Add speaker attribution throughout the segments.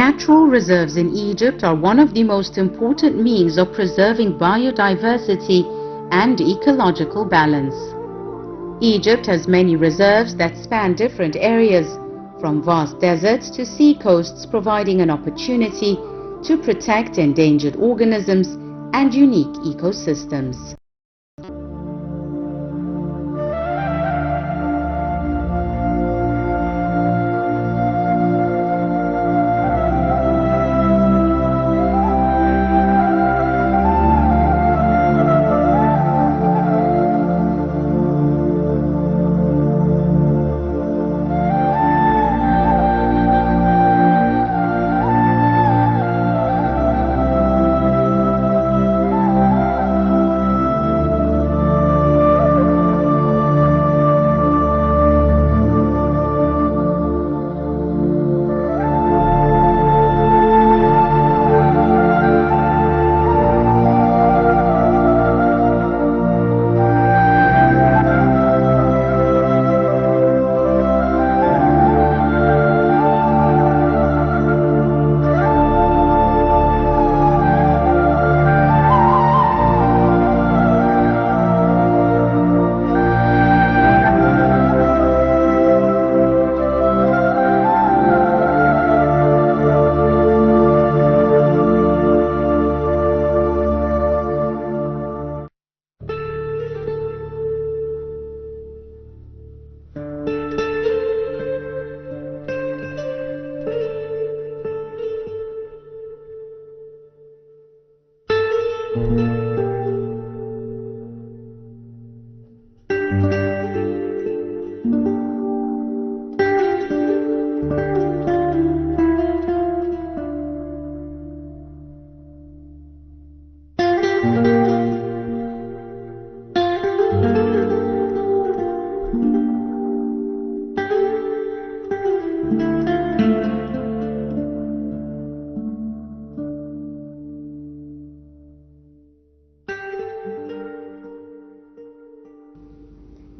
Speaker 1: Natural reserves in Egypt are one of the most important means of preserving biodiversity and ecological balance. Egypt has many reserves that span different areas, from vast deserts to sea coasts, providing an opportunity to protect endangered organisms and unique ecosystems.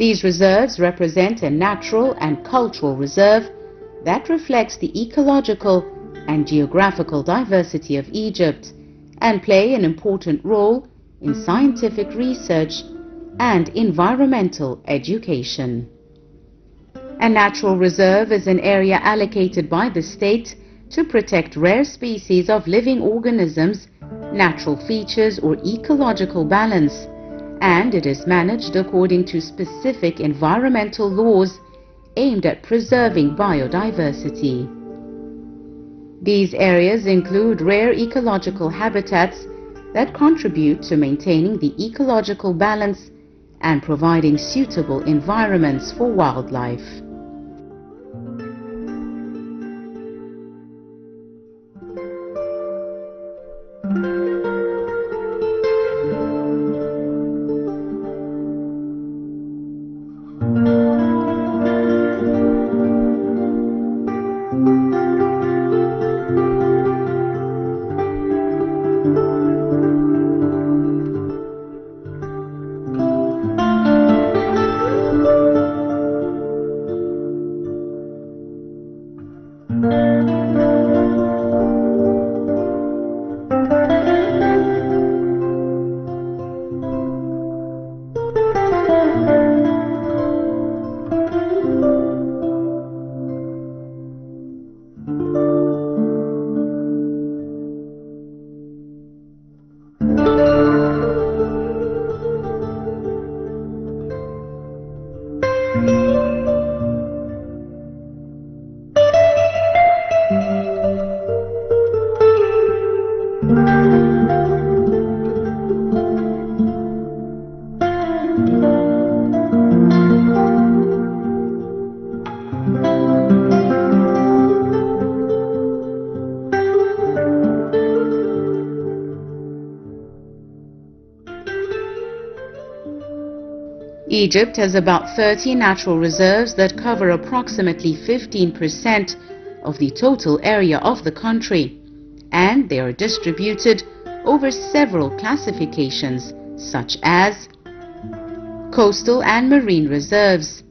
Speaker 1: These reserves represent a natural and cultural reserve that reflects the ecological and geographical diversity of Egypt and play an important role in scientific research and environmental education. A natural reserve is an area allocated by the state to protect rare species of living organisms, natural features or ecological balance, and it is managed according to specific environmental laws aimed at preserving biodiversity. These areas include rare ecological habitats that contribute to maintaining the ecological balance and providing suitable environments for wildlife. Egypt has about 30 natural reserves that cover approximately 15% of the total area of the country, and they are distributed over several classifications such as coastal and marine reserves,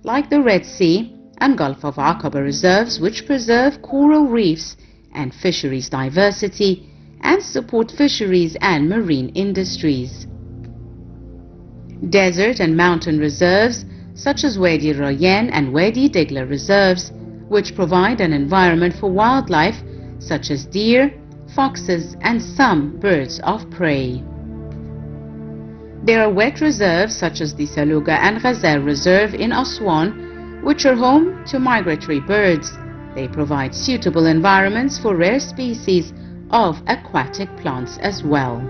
Speaker 1: like the Red Sea and Gulf of Aqaba reserves, which preserve coral reefs and fisheries diversity and support fisheries and marine industries. Desert and mountain reserves such as Wadi Rayyan and Wadi Degla reserves, which provide an environment for wildlife such as deer, foxes and some birds of prey. There are wet reserves such as the Saluga and Ghazel Reserve in Aswan, which are home to migratory birds. They provide suitable environments for rare species of aquatic plants as well.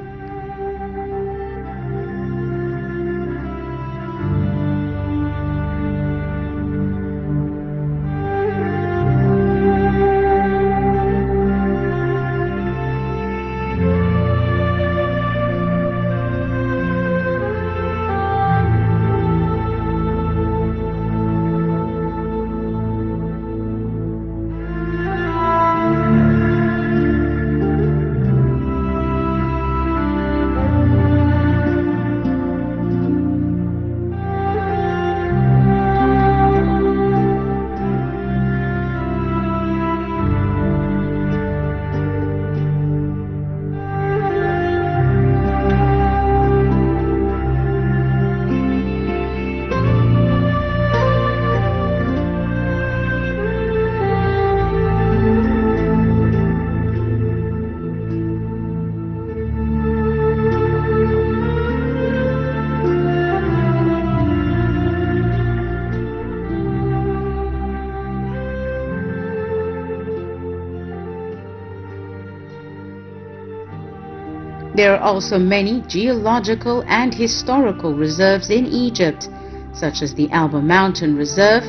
Speaker 1: There are also many geological and historical reserves in Egypt, such as the Alba Mountain Reserve,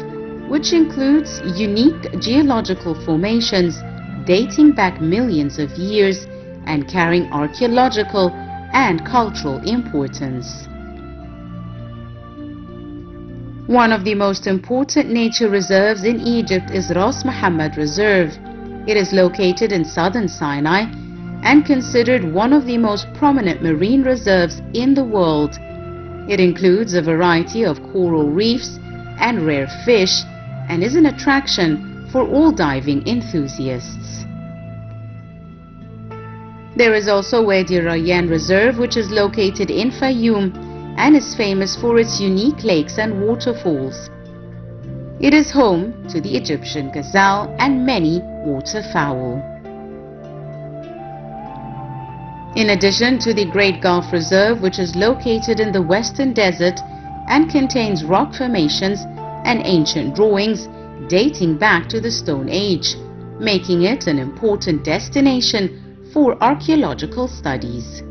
Speaker 1: which includes unique geological formations dating back millions of years and carrying archaeological and cultural importance. One of the most important nature reserves in Egypt is Ras Muhammad Reserve. It is located in southern Sinai and considered one of the most prominent marine reserves in the world. It includes a variety of coral reefs and rare fish and is an attraction for all diving enthusiasts. There is also Wadi Rayyan Reserve, which is located in Fayoum and is famous for its unique lakes and waterfalls. It is home to the Egyptian gazelle and many waterfowl. In addition to the Great Gulf Reserve, which is located in the Western Desert and contains rock formations and ancient drawings dating back to the Stone Age, making it an important destination for archaeological studies.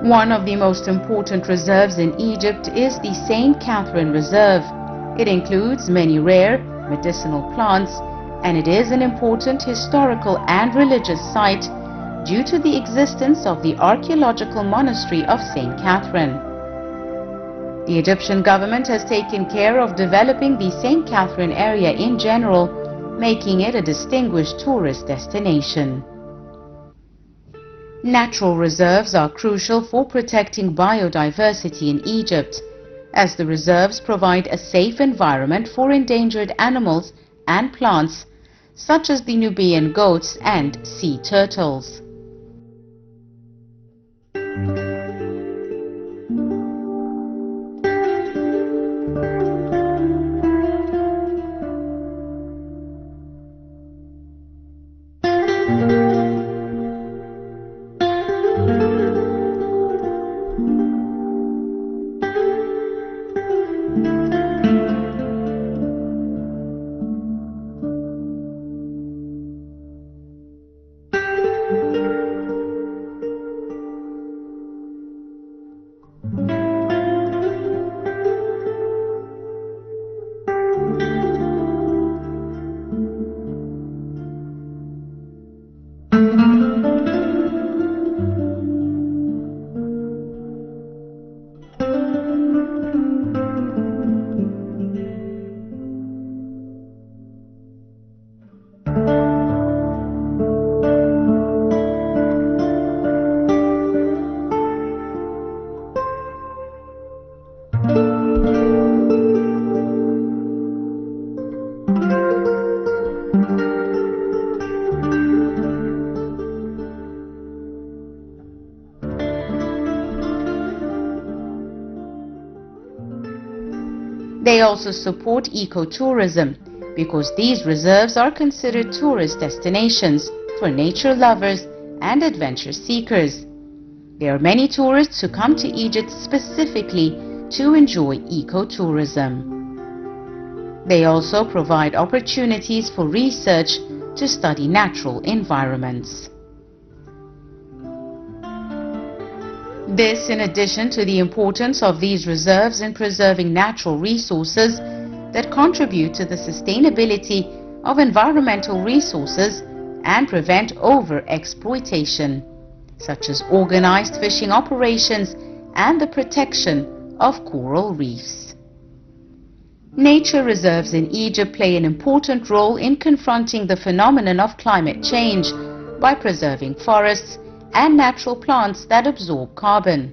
Speaker 1: One of the most important reserves in Egypt is the St. Catherine Reserve. It includes many rare medicinal plants, and it is an important historical and religious site due to the existence of the archaeological monastery of St. Catherine. The Egyptian government has taken care of developing the St. Catherine area in general, making it a distinguished tourist destination. Natural reserves are crucial for protecting biodiversity in Egypt, as the reserves provide a safe environment for endangered animals and plants, such as the Nubian goats and sea turtles. They also support ecotourism because these reserves are considered tourist destinations for nature lovers and adventure seekers. There are many tourists who come to Egypt specifically to enjoy ecotourism. They also provide opportunities for research to study natural environments. This, in addition to the importance of these reserves in preserving natural resources that contribute to the sustainability of environmental resources and prevent over-exploitation, such as organized fishing operations and the protection of coral reefs. Nature reserves in Egypt play an important role in confronting the phenomenon of climate change by preserving forests and natural plants that absorb carbon.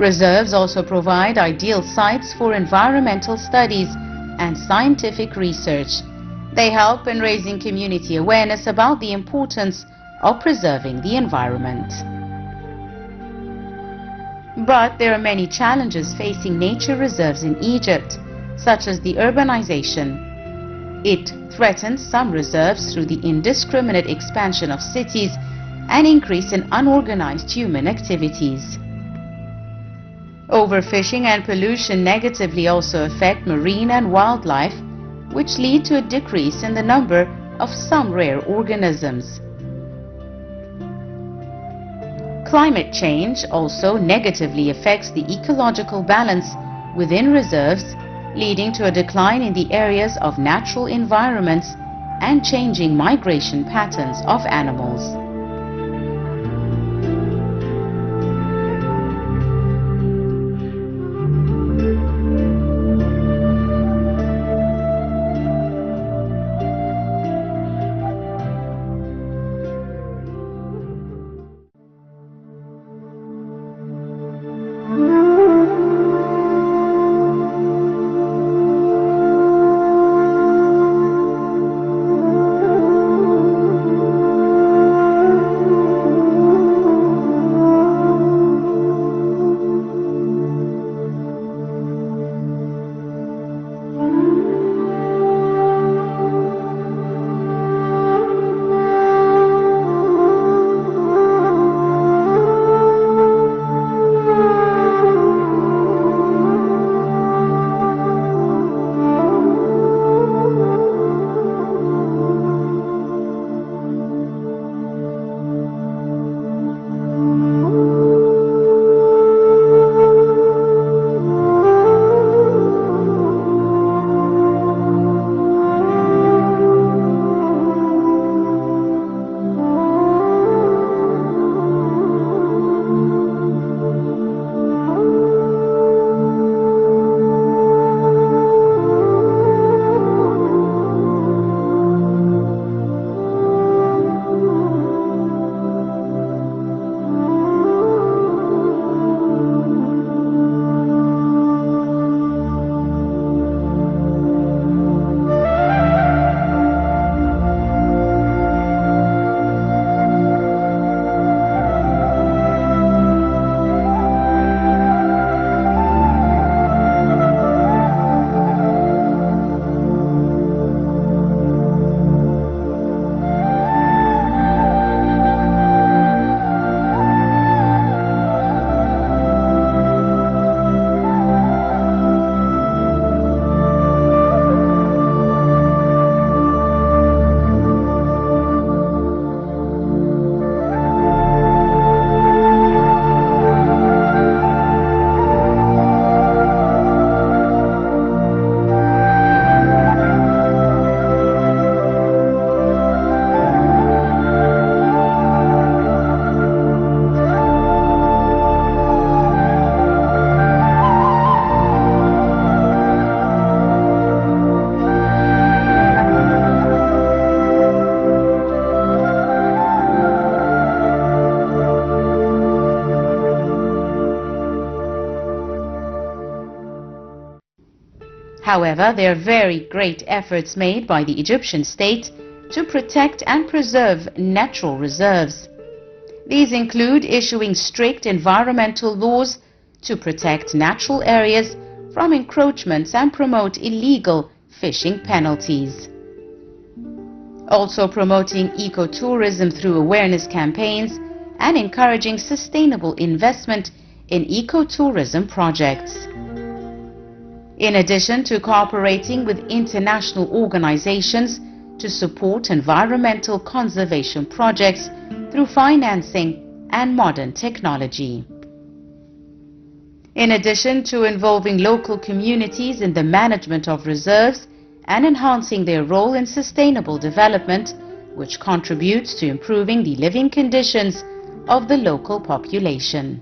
Speaker 1: Reserves also provide ideal sites for environmental studies and scientific research. They help in raising community awareness about the importance of preserving the environment. But there are many challenges facing nature reserves in Egypt, such as the urbanization. It threatens some reserves through the indiscriminate expansion of cities and increase in unorganized human activities. Overfishing and pollution negatively also affect marine and wildlife, which lead to a decrease in the number of some rare organisms. Climate change also negatively affects the ecological balance within reserves, leading to a decline in the areas of natural environments and changing migration patterns of animals. However, there are very great efforts made by the Egyptian state to protect and preserve natural reserves. These include issuing strict environmental laws to protect natural areas from encroachments and promote illegal fishing penalties. Also promoting ecotourism through awareness campaigns and encouraging sustainable investment in ecotourism projects. In addition to cooperating with international organizations to support environmental conservation projects through financing and modern technology. In addition to involving local communities in the management of reserves and enhancing their role in sustainable development, which contributes to improving the living conditions of the local population.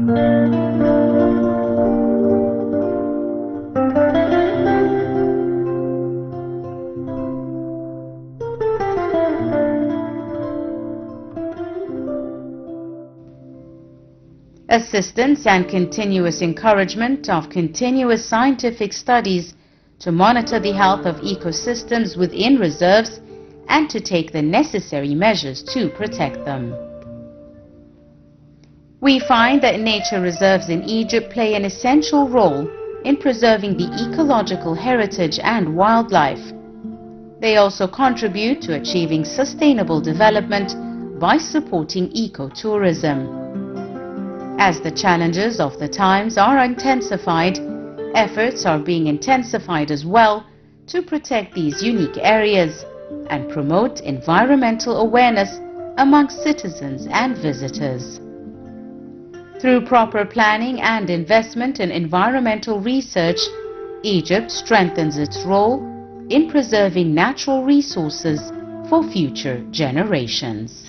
Speaker 1: Assistance and continuous encouragement of continuous scientific studies to monitor the health of ecosystems within reserves and to take the necessary measures to protect them. We find that nature reserves in Egypt play an essential role in preserving the ecological heritage and wildlife. They also contribute to achieving sustainable development by supporting ecotourism. As the challenges of the times are intensified, efforts are being intensified as well to protect these unique areas and promote environmental awareness amongst citizens and visitors. Through proper planning and investment in environmental research, Egypt strengthens its role in preserving natural resources for future generations.